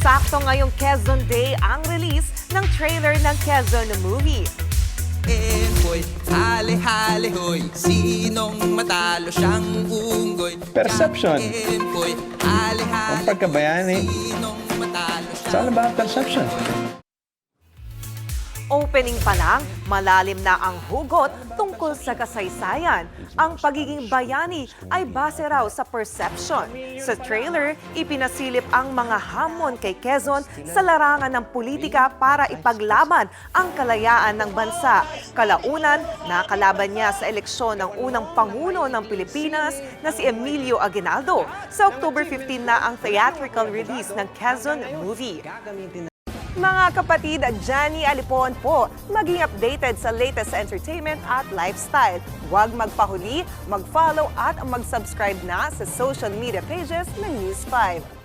Sakto ngayong Quezon Day ang release ng trailer ng Quezon movie. Boy, hale-hale hoy, sinong matalo siyang unggoy. Perception. Boy, hale-hale, Ang pagkabayani. sinong matalo It's all about perception. Opening pa lang, malalim na ang hugot tungkol sa kasaysayan. Ang pagiging bayani ay base raw sa perception. Sa trailer, ipinasilip ang mga hamon kay Quezon sa larangan ng politika para ipaglaban ang kalayaan ng bansa. Kalaunan, nakalaban niya sa eleksyon ng unang Pangulo ng Pilipinas na si Emilio Aguinaldo. Sa October 15 na ang theatrical release ng Quezon movie. Mga kapatid, Johnny Alipon po, maging updated sa latest entertainment at lifestyle. Huwag magpahuli, mag-follow at mag-subscribe na sa social media pages ng News 5.